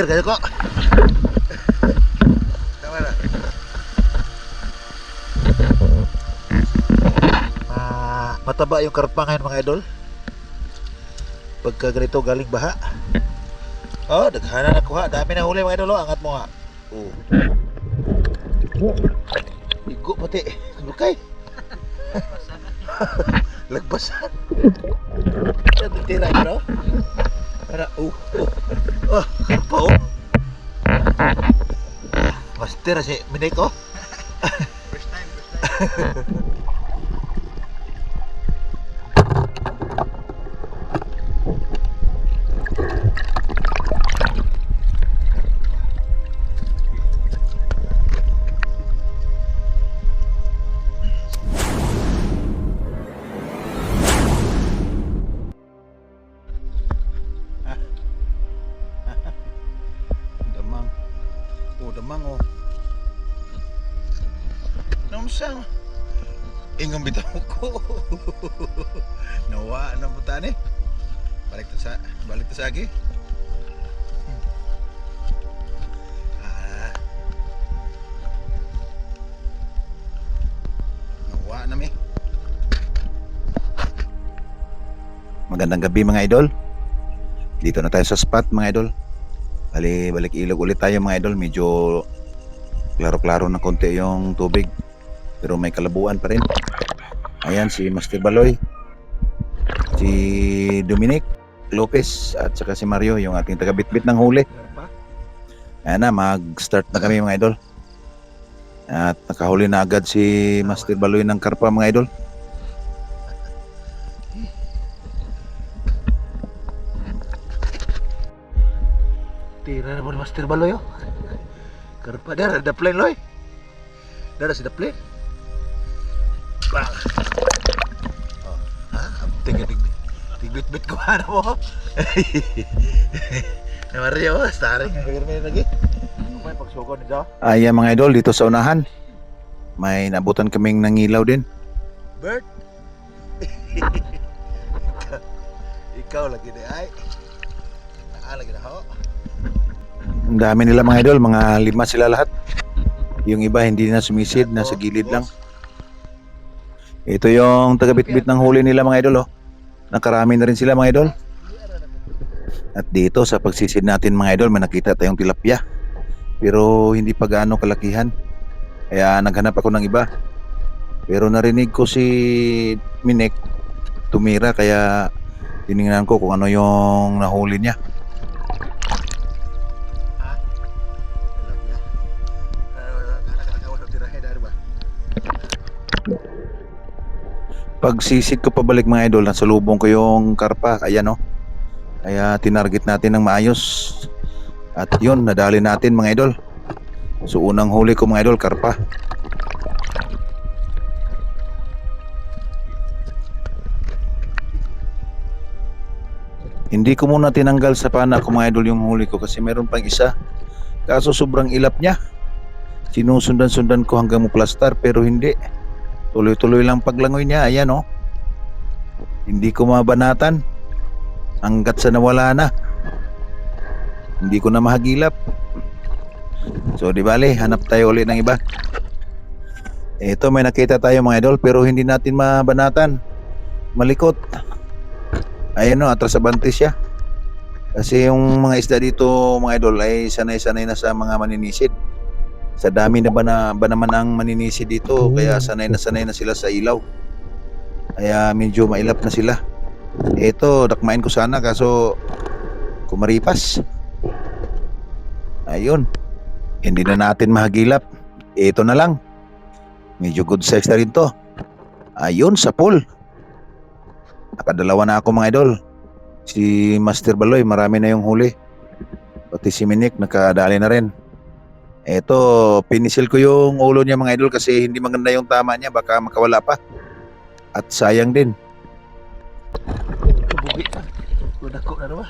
master kayo ko. Tama na. Mataba yung karpa ngayon mga idol. Pagka ganito galing baha. Oh, daghanan na kuha. Dami na huli mga idol. Oh, angat mo nga. Oh. Igo pati. Lukay. Lagpasan. Yan tira bro. Para oh, karpa oh. Master si Minik oh. First time. Damang oh. Naunsa? Ingon bitaw ko. Nawa na buta ni. Balik ta sa agi. Nawa na mi. Magandang gabi mga idol. Dito na tayo sa spot mga idol. Balik ilog ulit tayo mga idol. Medyo klaro-klaro na konti yung tubig, pero may kalabuan pa rin. Ayan si Master Baloy, si Dominic Lopez at saka si Mario, yung ating taga-bitbit ng huli. Ayan na, mag-start na kami mga idol. At nakahuli na agad si Master Baloy ng karpa mga idol. Tira na po ni Master Baloy oh. Karpa dar, ada plane loy. Dar si da plane. Bang. Oh, ha? Tigbit-bit ko na mo. Na Mario, staring kagirmi lagi. May pagsugod nito. Ayan mga idol, dito sa unahan. May nabutan kaming nangilaw din. Bert. Ikaw lagi di ay. Lagi na ho. Ang dami nila mga idol, mga 5 sila lahat. Yung iba hindi na sumisid, nasa gilid lang. Ito yung taga-bitbit ng huli nila mga idol oh. Nakarami na rin sila mga idol. At dito sa pagsisid natin mga idol, may nakita tayong tilapia. Pero hindi pa gaano kalakihan. Kaya naghanap ako ng iba. Pero narinig ko si Minek tumira, kaya tiningnan ko kung ano yung nahuli niya. Pagsisid ko pabalik mga idol, nasalubong ko yung karpa, kaya no. Kaya tinarget natin ng maayos. At yun, nadali natin mga idol. So unang huli ko mga idol, karpa. Hindi ko muna tinanggal sa pana ko mga idol yung huli ko kasi meron pang isa. Kaso sobrang ilap niya. Sinusundan-sundan ko hanggang maplastar pero hindi. Tuloy-tuloy lang paglangoy niya. Ayan oh. Hindi ko mabanatan hanggat sa nawala na. Hindi ko na mahagilap. So di bale, hanap tayo ulit ng iba. Ito may nakita tayo mga idol pero hindi natin mabanatan. Malikot. Ayan oh, atras abante siya. Kasi yung mga isda dito mga idol ay sanay-sanay na sa mga maninisid. Sa dami na ba naman ang maninisi dito, kaya sanay na sila sa ilaw. Kaya medyo mailap na sila. Ito, dakmain ko sana kaso kumaripas. Ayun. Hindi na natin mahagilap. Ito na lang. Medyo good size na rin to. Ayun, sa pool. Nakadalawa na ako mga idol. Si Master Baloy, marami na yung huli. Pati si Minik, nakadali na rin. Eto, pinisil ko yung ulo niya mga idol kasi hindi maganda yung tama niya, baka makawala pa. At sayang din. Bugi ka. Dako na naman.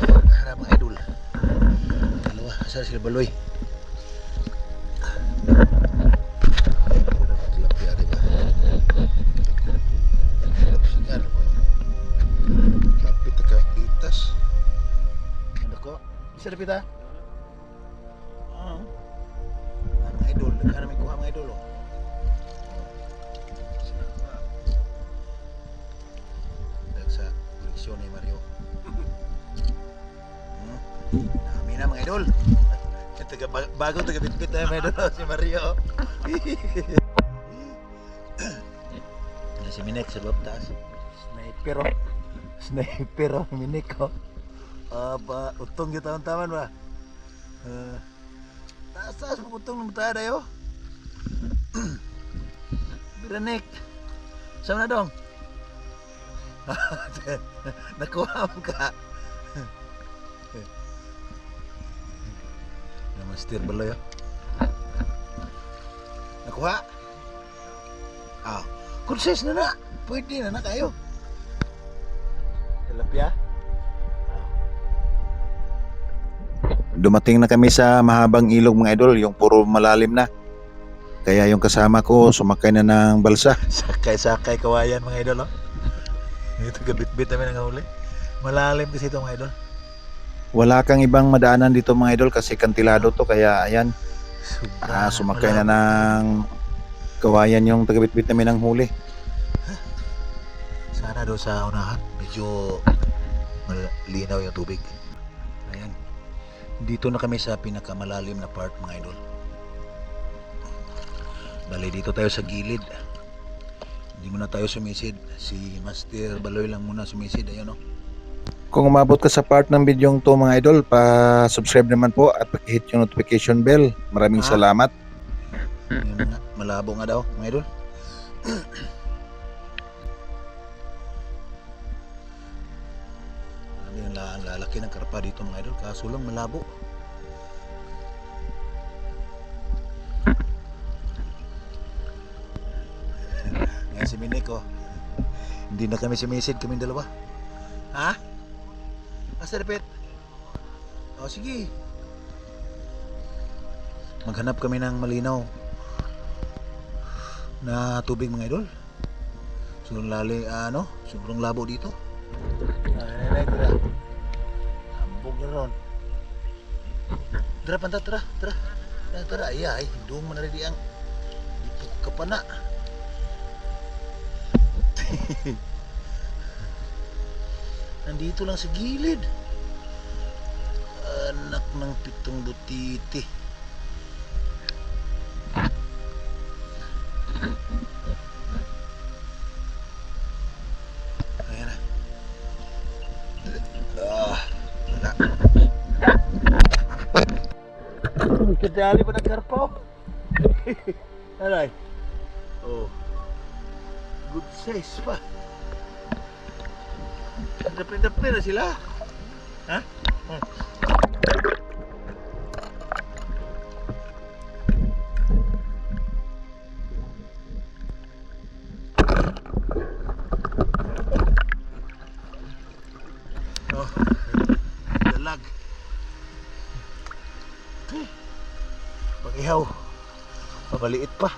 Para mga idol. Dalawa, asa sila Baloy. kita. Mga idol, nagkana may kuha mga idol. Oh. Dahil sa koleksyon ni Mario. Dami na mga idol. Bago taga-bitbit na mga idol si Mario. Si Minek sa loob taas. Sniper oh. Sniper oh, Minek oh. Apa, utong yung taon-taman ba? Taas mo utong ng tada yo. Biranek. Saan na dong? Nakuha mo ka. Master baloy oh. Nakuha? Ah, konses na na. Pwede na kayo. Tilapia? Dumating na kami sa mahabang ilog mga idol, yung puro malalim na. Kaya yung kasama ko sumakay na ng balsa. Sakay kawayan mga idol oh. Ito gabit-bit namin ang huli. Malalim kasi ito mga idol. Wala kang ibang madaanan dito mga idol kasi kantilado to kaya ayan. Sumakay na ng kawayan yung tagabit-bit namin ng huli. Sana doon sa unahan medyo malinaw yung tubig. Ayan. Dito na kami sa pinakamalalim na part mga idol. Bali dito tayo sa gilid. Hindi muna tayo sumisid. Si Master Baloy lang muna sumisid. Ayun o. Kung umabot ka sa part ng video to mga idol, pa-subscribe naman po at pakihit yung notification bell. Maraming salamat. Yun nga, malabo nga daw mga idol. Ang lalaki ng karpa dito mga idol, kaso lang malabo. Ngayon si Minik oh. Hindi na kami sumisid, kaming dalawa. Ha? Asa repet? Oh sige. Maghanap kami ng malinaw na tubig mga idol. Sobrang sobrang labo dito. Tara. Ambog na ron. Tara panta, tara. Tara, ay, doon mo na rin ang dito ka pa na. Nandito lang sa gilid. Anak ng pitong butiti. Ayan na. Wala. Kadali pa ng karpaw. Aray. Oh. Good size pa. Dapre na sila. Ha? Oh. Dalag. Pag-ihaw. Mabaliit pa.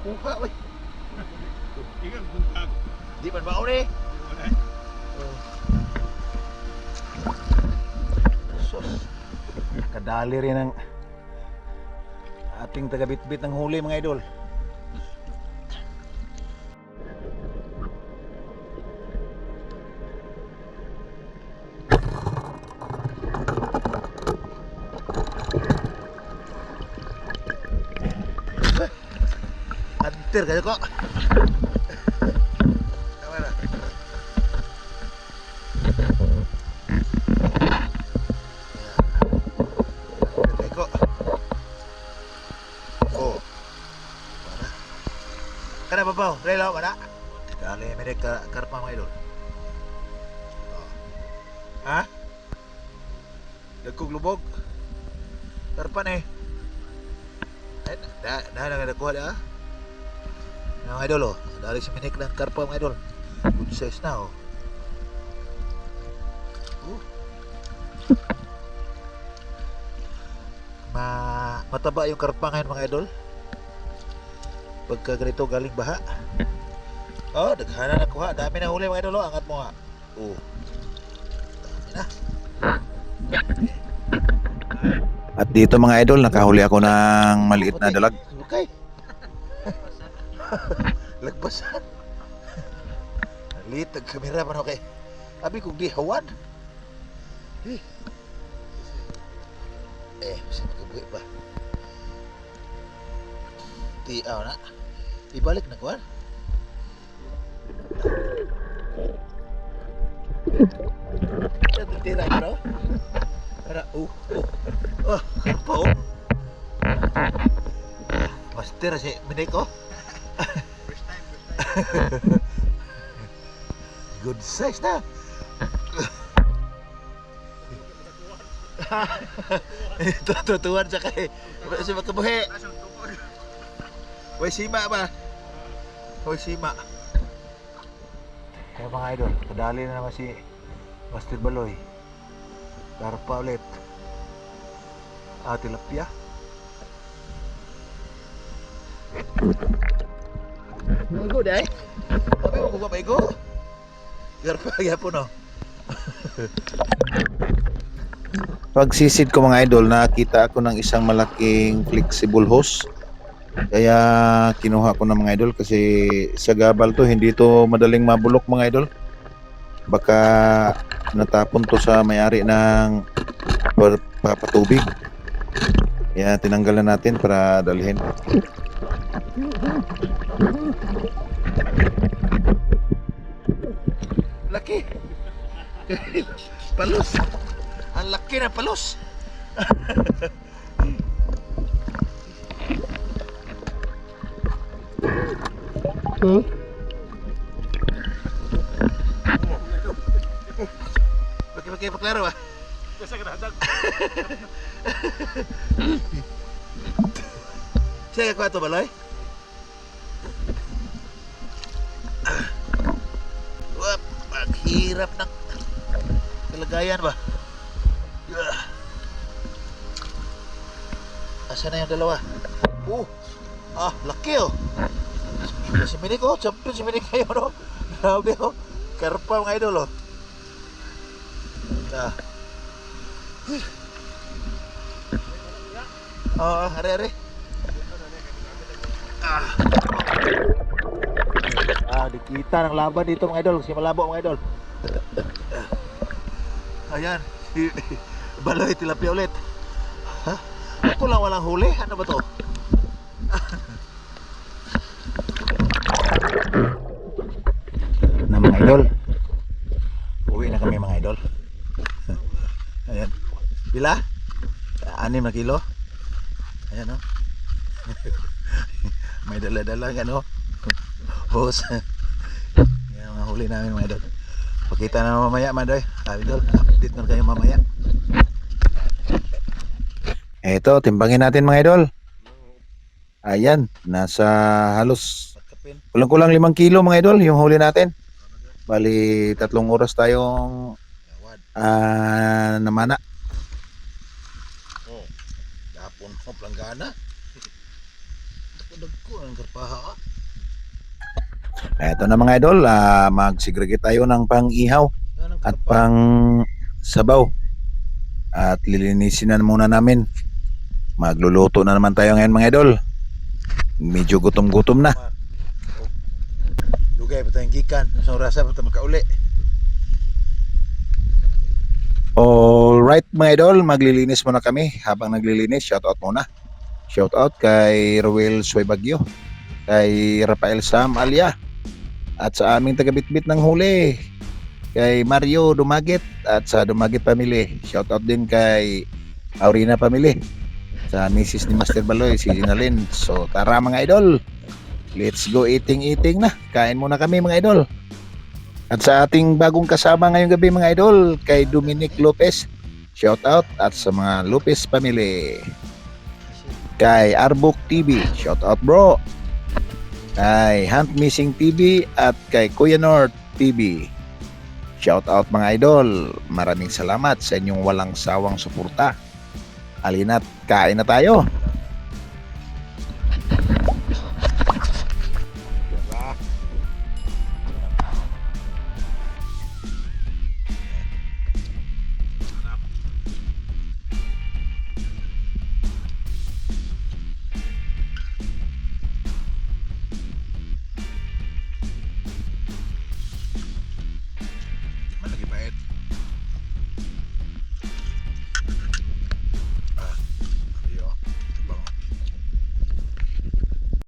Kuha, wey. Di man ba ni? Sos. Kadali rin ang ating tagabitbit ng huli mga idol. Antir kayo ko. Tama na. Teko. Oh. Para. Kana babaw, relo kana. Dali merek karpa mga idol. Oh. Ha? Dagkog lubog. Karpa ni. Dah nakuha dah. Mga idol oh, dali si Minik ng karpa mga idol. Good size na oh. Mataba yung karpa ngayon mga idol. Pagka ganito galing baha. Oh, daghana na kuha. Dami na huli mga idol oh, angat mo ha. Oh. At dito mga idol, nakahuli ako ng maliit na dalag. Okay. Lagpasan. Liit ang kamera man okay. Abi kung di hawad. Bisa magkabuhi pa. Tiaw na. Ibalik na kuwan. Tira bro. Para karpa oh. Master si Mineko. First time. Good size na. Tutuan sa kay. Sa makabuhi. Hoy sima ba? Hoy sima. Kaya mga idol, kadali na naman si Master Baloy. Karpa ulit. Tilapia. Maigo day. Sabi mo kung maigo. Karpa gyapon no. Pagsisid ko mga idol, nakita ako ng isang malaking flexible hose. Kaya kinuha ko ng mga idol kasi sa gabal to, hindi to madaling mabulok mga idol. Baka natapon to sa may-ari ng papatubig. Kaya tinanggalan natin para dalhin. Laki. Palos. Ang laki na palos. Pakai paklaro ba? Kasi kadadag. Saya ko ato balay. Wap, paghirap ng kalagayan ba? Asa na yung dalawa? Laki oh. Si Minik oh, champion si Minik kayo no. Grabe oh. Karpa mga idol oh. Are. Dikita ng laban dito mga idol. Si malabo mga idol. Ayan. Baloy tilapia ulit. Ako lang walang huli. Ano ba to? Na mga idol. Uwi na kami mga idol. Ayan. Bila? 6 na kilo. Ayan o. May dala-dala nga no. Hose. Yan mga huli namin mga idol. Pakita na mamaya mga idol. Update na kayo mamaya. Eto, timbangin natin mga idol. Ayan, nasa halos kulang-kulang 5 kilo mga idol yung huli natin. Bali 3 oras tayong namana. Dapon ko planggana. Dagko ang karpaha. Eto na mga idol, magsigregate tayo ng pang-ihaw at pang sabaw. At lilinisin na muna namin. Magluluto na naman tayo ngayon mga idol. Medyo gutom-gutom na. Dugay pa tayong gikan. Sa orasa pa tayo makauli. Alright mga idol, maglilinis muna kami. Habang naglilinis, shoutout muna. Shoutout kay Ruel Suey Bagyo, kay Rafael Sam Alia, at sa aming tagabitbit ng huli, kay Mario Dumagit at sa Dumagit Family. Shoutout din kay Aurina Family, sa misis ni Master Baloy, si Ginalyn. So tara mga idol, let's go eating na. Kain muna kami mga idol. At sa ating bagong kasama ngayong gabi mga idol, kay Dominic Lopez, shout out. At sa mga Lopez family, kay Arbok TV, shout out bro. Kay Hunt Missing TV at kay Kuya North TV, shout out mga idol. Maraming salamat sa inyong walang sawang suporta. Halina't kain na tayo.